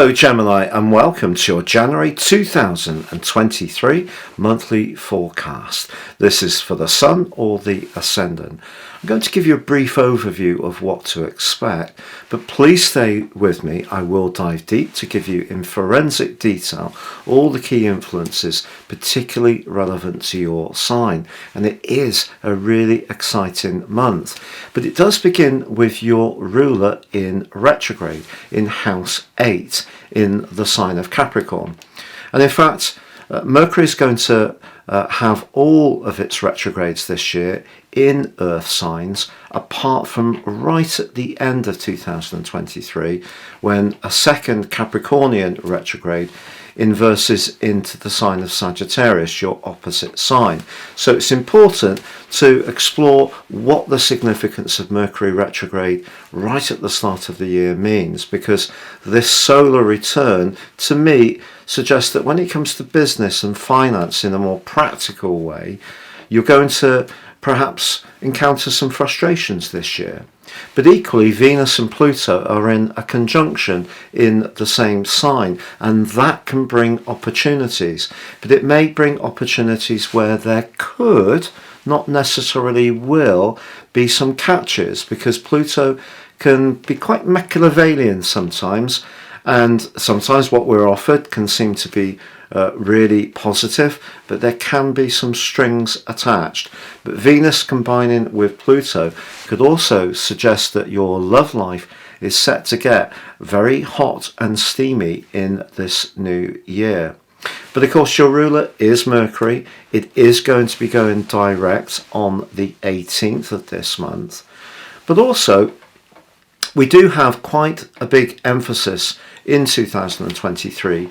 Hello Gemini, and welcome to your January 2023 monthly forecast. This is for the Sun or the Ascendant. I'm going to give you a brief overview of what to expect, but please stay with me. I will dive deep to give you in forensic detail all the key influences particularly relevant to your sign, and it is a really exciting month. But it does begin with your ruler in retrograde in house 8 in the sign of Capricorn. And in fact, Mercury is going to have all of its retrogrades this year in Earth signs, apart from right at the end of 2023 when a second Capricornian retrograde inverses into the sign of Sagittarius, your opposite sign. So it's important to explore what the significance of Mercury retrograde right at the start of the year means, because this solar return to me suggests that when it comes to business and finance in a more practical way, you're going to perhaps encounter some frustrations this year. But equally, Venus and Pluto are in a conjunction in the same sign, and that can bring opportunities. But it may bring opportunities where there could, not necessarily will, be some catches, because Pluto can be quite Machiavellian sometimes, and sometimes what we're offered can seem to be really positive, but there can be some strings attached. But Venus combining with Pluto could also suggest that your love life is set to get very hot and steamy in this new year. But of course, your ruler is Mercury. It is going to be going direct on the 18th of this month. But also, we do have quite a big emphasis in 2023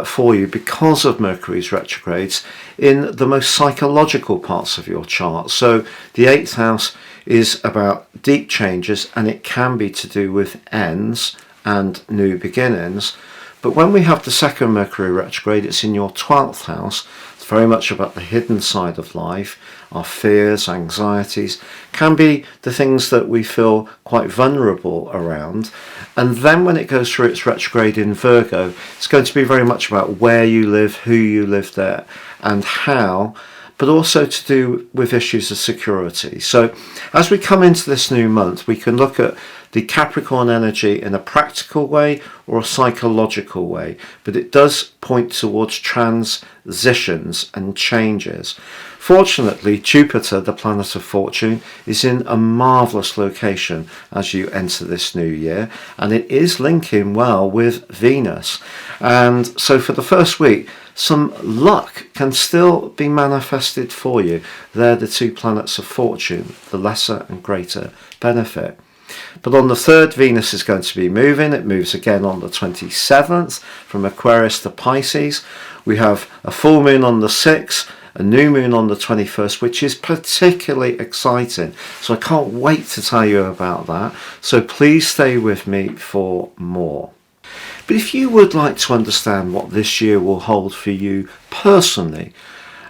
for you because of Mercury's retrogrades in the most psychological parts of your chart. So the 8th house is about deep changes, and it can be to do with ends and new beginnings. But when we have the second Mercury retrograde, it's in your 12th house. It's very much about the hidden side of life. Our fears, anxieties can be the things that we feel quite vulnerable around. And then when it goes through its retrograde in Virgo, it's going to be very much about where you live, who you live there, and how, but also to do with issues of security. So as we come into this new month, we can look at the Capricorn energy in a practical way or a psychological way, but it does point towards transitions and changes. Fortunately, Jupiter, the planet of fortune, is in a marvellous location as you enter this new year, and it is linking well with Venus. And so for the first week, some luck can still be manifested for you. They're the two planets of fortune, the lesser and greater benefit. But on the 3rd, Venus is going to be moving. It moves again on the 27th from Aquarius to Pisces. We have a full moon on the 6th, a new moon on the 21st, which is particularly exciting. So I can't wait to tell you about that. So please stay with me for more. But if you would like to understand what this year will hold for you personally,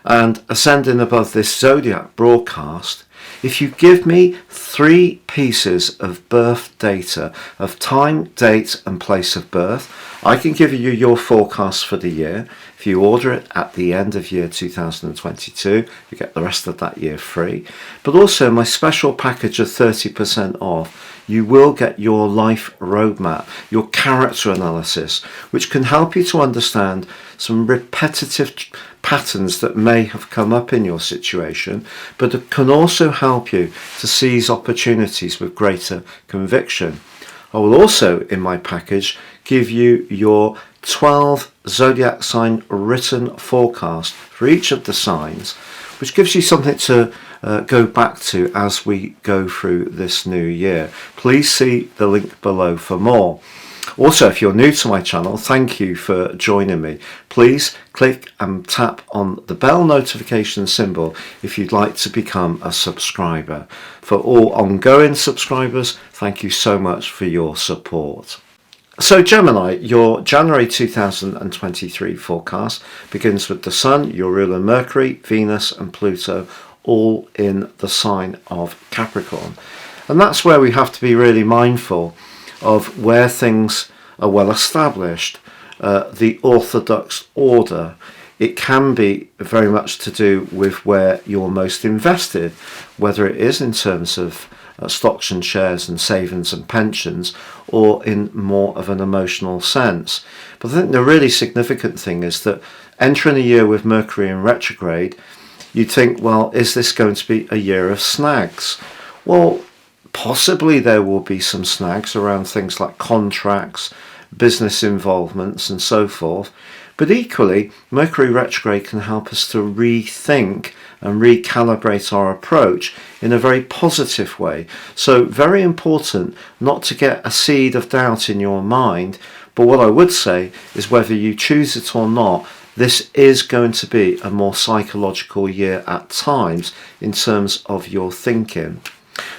and ascending above this zodiac broadcast, if you give me 3 pieces of birth data of time, date and place of birth, I can give you your forecast for the year. If you order it at the end of year 2022, you get the rest of that year free. But also my special package of 30% off, you will get your life roadmap, your character analysis, which can help you to understand some repetitive patterns that may have come up in your situation, but it can also help you to seize opportunities with greater conviction. I will also, in my package, give you your 12 zodiac sign written forecast for each of the signs, which gives you something to go back to as we go through this new year. Please see the link below for more. Also, if you're new to my channel, thank you for joining me. Please click and tap on the bell notification symbol if you'd like to become a subscriber. For all ongoing subscribers, thank you so much for your support. So Gemini, your January 2023 forecast begins with the Sun, your ruler Mercury, Venus and Pluto, all in the sign of Capricorn. And that's where we have to be really mindful of where things are well established the orthodox order. It can be very much to do with where you're most invested, whether it is in terms of stocks and shares and savings and pensions, or in more of an emotional sense. But I think the really significant thing is that entering a year with Mercury in retrograde, you'd think, well, is this going to be a year of snags? Well, possibly there will be some snags around things like contracts, business involvements and so forth. But equally, Mercury retrograde can help us to rethink and recalibrate our approach in a very positive way. So very important not to get a seed of doubt in your mind. But what I would say is whether you choose it or not, this is going to be a more psychological year at times in terms of your thinking.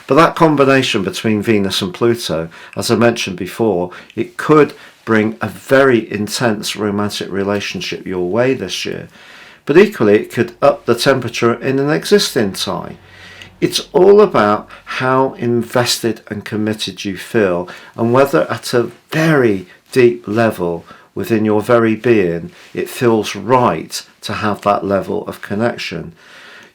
But that combination between Venus and Pluto, as I mentioned before, it could bring a very intense romantic relationship your way this year. But equally, it could up the temperature in an existing tie. It's all about how invested and committed you feel, and whether at a very deep level within your very being, it feels right to have that level of connection.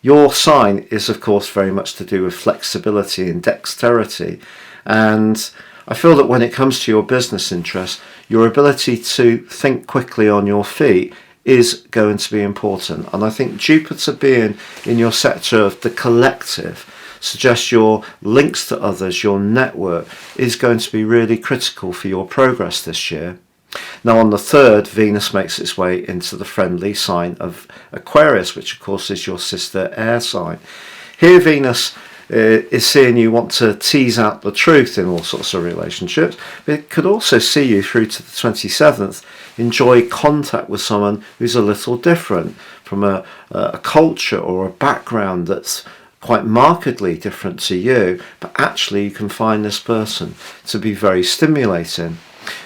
Your sign is, of course, very much to do with flexibility and dexterity. And I feel that when it comes to your business interests, your ability to think quickly on your feet is going to be important. And I think Jupiter being in your sector of the collective suggests your links to others, your network, is going to be really critical for your progress this year. Now on the 3rd, Venus makes its way into the friendly sign of Aquarius, which of course is your sister air sign. Here Venus is seeing you want to tease out the truth in all sorts of relationships, but it could also see you through to the 27th enjoy contact with someone who's a little different from a culture or a background that's quite markedly different to you, but actually you can find this person to be very stimulating.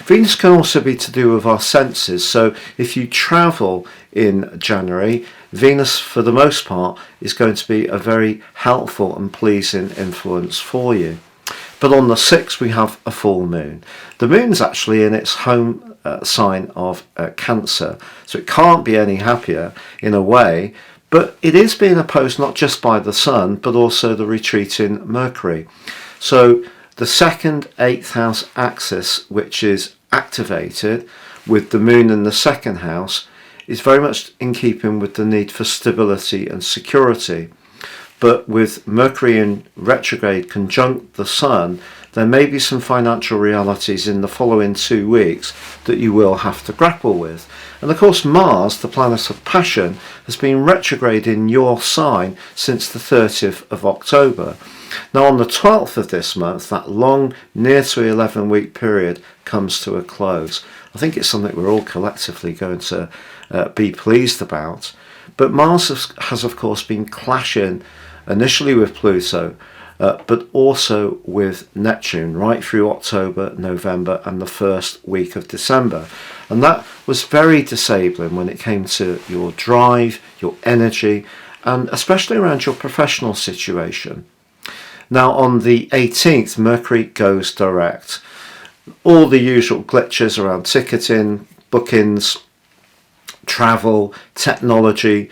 Venus can also be to do with our senses, so if you travel in January, Venus for the most part is going to be a very helpful and pleasing influence for you. But on the 6th we have a full moon. The moon's actually in its home sign of Cancer, so it can't be any happier in a way, but it is being opposed not just by the Sun but also the retreating Mercury. So the 2nd 8th house axis, which is activated with the moon in the 2nd house, is very much in keeping with the need for stability and security. But with Mercury in retrograde conjunct the Sun, there may be some financial realities in the following 2 weeks that you will have to grapple with. And of course Mars, the planet of passion, has been retrograde in your sign since the 30th of October. Now on the 12th of this month, that long, near to 11-week period comes to a close. I think it's something we're all collectively going to be pleased about. But Mars has of course been clashing initially with Pluto, but also with Neptune right through October, November and the first week of December. And that was very disabling when it came to your drive, your energy, and especially around your professional situation. Now on the 18th, Mercury goes direct. All the usual glitches around ticketing, bookings, travel, technology,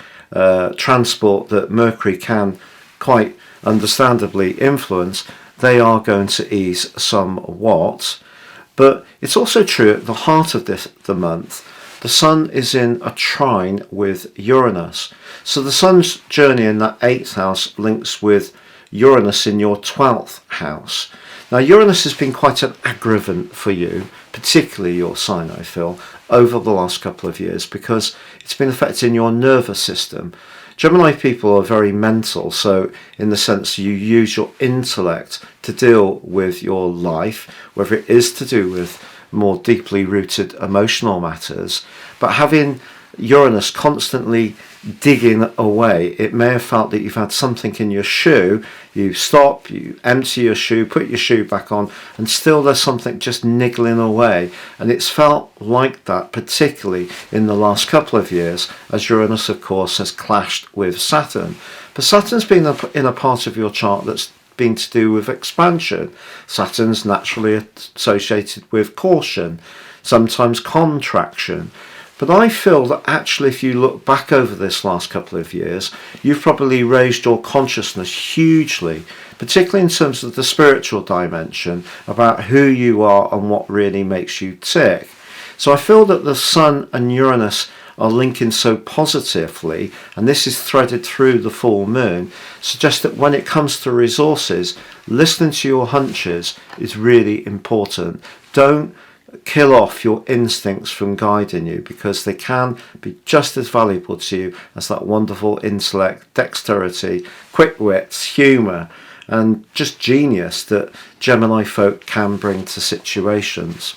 transport that Mercury can quite understandably influence, they are going to ease somewhat. But it's also true at the heart of the month, the Sun is in a trine with Uranus. So the Sun's journey in that 8th house links with Uranus in your 12th house. Now Uranus has been quite an aggravant for you, particularly your sign, I feel, over the last couple of years, because it's been affecting your nervous system. Gemini people are very mental, so in the sense you use your intellect to deal with your life, whether it is to do with more deeply rooted emotional matters, but having Uranus constantly digging away, it may have felt that you've had something in your shoe, you stop, you empty your shoe, put your shoe back on, and still there's something just niggling away. And it's felt like that particularly in the last couple of years, as Uranus of course has clashed with Saturn. But Saturn's been in a part of your chart that's been to do with expansion. Saturn's naturally associated with caution. sometimes contraction. But I feel that actually, if you look back over this last couple of years, you've probably raised your consciousness hugely, particularly in terms of the spiritual dimension, about who you are and what really makes you tick. So I feel that the Sun and Uranus are linking so positively, and this is threaded through the full moon, suggests that when it comes to resources, listening to your hunches is really important. Don't kill off your instincts from guiding you, because they can be just as valuable to you as that wonderful intellect, dexterity, quick wits, humour, and just genius that Gemini folk can bring to situations.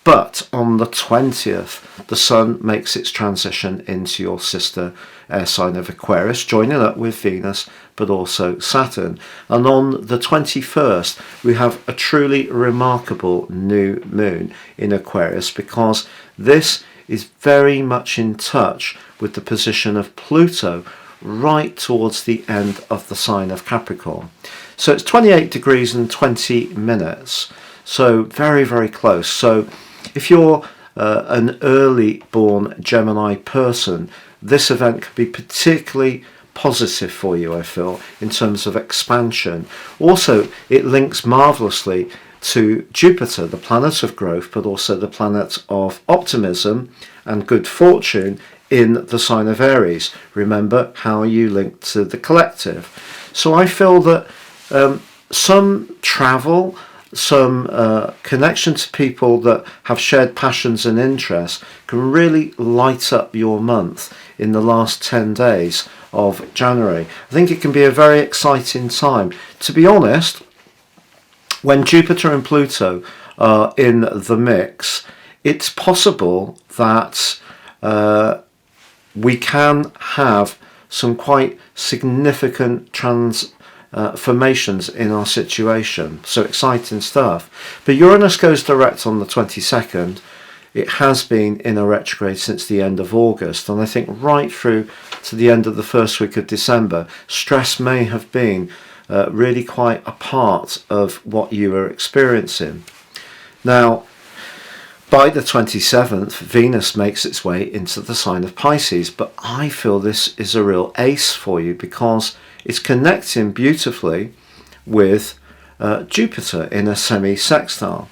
But on the 20th, the Sun makes its transition into your sister air sign of Aquarius, joining up with Venus, but also Saturn. And on the 21st, we have a truly remarkable new moon in Aquarius, because this is very much in touch with the position of Pluto right towards the end of the sign of Capricorn. So it's 28 degrees and 20 minutes. So very, very close. So if you're an early born Gemini person, this event could be particularly positive for you, I feel, in terms of expansion. Also, it links marvellously to Jupiter, the planet of growth, but also the planet of optimism and good fortune in the sign of Aries. Remember how you link to the collective. So I feel that some travel, some connection to people that have shared passions and interests can really light up your month in the last 10 days of January. I think it can be a very exciting time. To be honest, when Jupiter and Pluto are in the mix, it's possible that we can have some quite significant transformations in our situation. So exciting stuff. But Uranus goes direct on the 22nd. It has been in a retrograde since the end of August, and I think right through to the end of the first week of December, stress may have been really quite a part of what you were experiencing. Now, by the 27th, Venus makes its way into the sign of Pisces, but I feel this is a real ace for you, because it's connecting beautifully with Jupiter in a semi-sextile.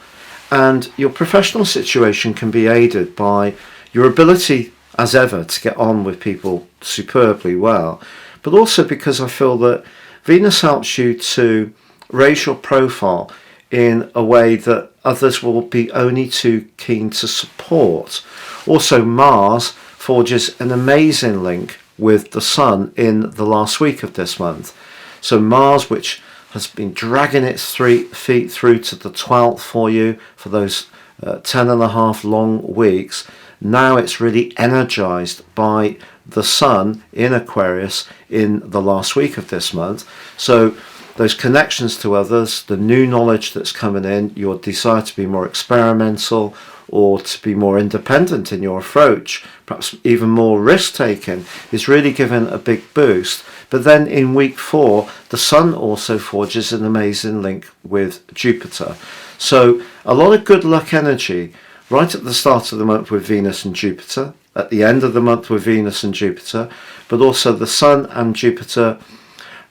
And your professional situation can be aided by your ability, as ever, to get on with people superbly well, but also because I feel that Venus helps you to raise your profile in a way that others will be only too keen to support. Also, Mars forges an amazing link with the Sun in the last week of this month. So Mars, which has been dragging its 3 feet through to the 12th for you for those 10 and a half long weeks, now it's really energized by the Sun in Aquarius in the last week of this month. So those connections to others, the new knowledge that's coming in, your desire to be more experimental or to be more independent in your approach, perhaps even more risk-taking, is really given a big boost. But then in week 4, the Sun also forges an amazing link with Jupiter. So a lot of good luck energy right at the start of the month with Venus and Jupiter, at the end of the month with Venus and Jupiter, but also the Sun and Jupiter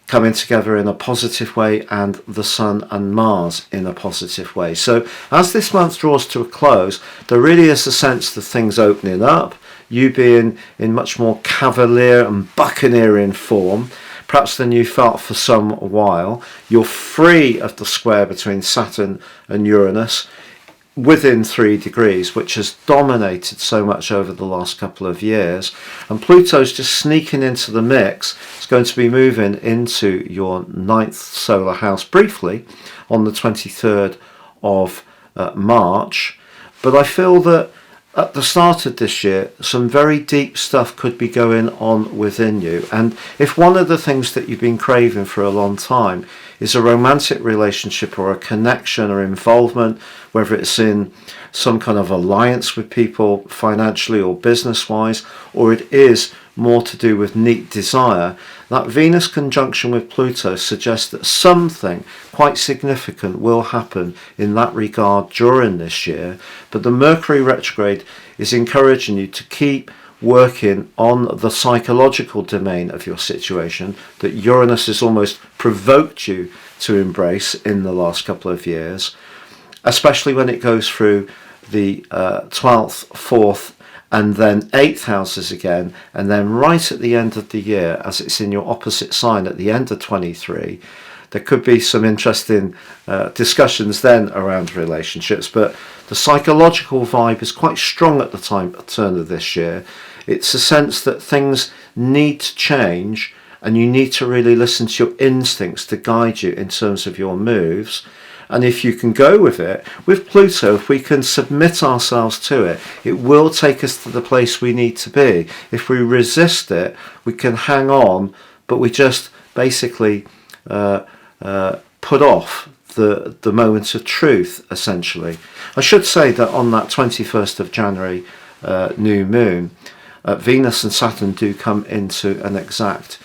coming together in a positive way, and the Sun and Mars in a positive way. So as this month draws to a close, there really is a sense of things opening up, you being in much more cavalier and buccaneering form, perhaps than you felt for some while. You're free of the square between Saturn and Uranus within 3 degrees, which has dominated so much over the last couple of years, and Pluto's just sneaking into the mix. It's going to be moving into your 9th solar house briefly on the 23rd of March. But I feel that at the start of this year, some very deep stuff could be going on within you. And if one of the things that you've been craving for a long time is a romantic relationship or a connection or involvement, whether it's in some kind of alliance with people financially or business-wise, or it is more to do with neat desire, that Venus conjunction with Pluto suggests that something quite significant will happen in that regard during this year. But the Mercury retrograde is encouraging you to keep working on the psychological domain of your situation that Uranus has almost provoked you to embrace in the last couple of years, especially when it goes through the 12th, 4th and then 8th houses again, and then right at the end of the year, as it's in your opposite sign at the end of 23, there could be some interesting discussions then around relationships. But the psychological vibe is quite strong at the turn of this year. It's a sense that things need to change, and you need to really listen to your instincts to guide you in terms of your moves. And if you can go with it, with Pluto, if we can submit ourselves to it, it will take us to the place we need to be. If we resist it, we can hang on, but we just basically put off the moment of truth, essentially. I should say that on that 21st of January new moon, Venus and Saturn do come into an exact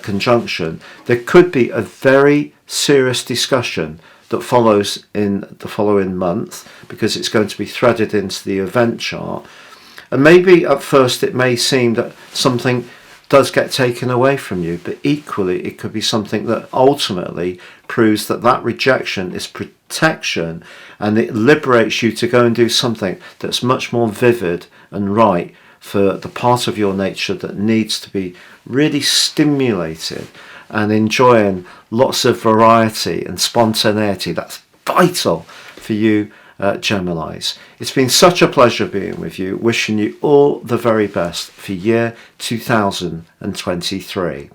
conjunction. There could be a very serious discussion that follows in the following month, because it's going to be threaded into the event chart. And maybe at first it may seem that something does get taken away from you, but equally it could be something that ultimately proves that that rejection is protection, and it liberates you to go and do something that's much more vivid and right for the part of your nature that needs to be really stimulated and enjoying lots of variety and spontaneity. That's vital for you, Geminis. It's been such a pleasure being with you, wishing you all the very best for year 2023.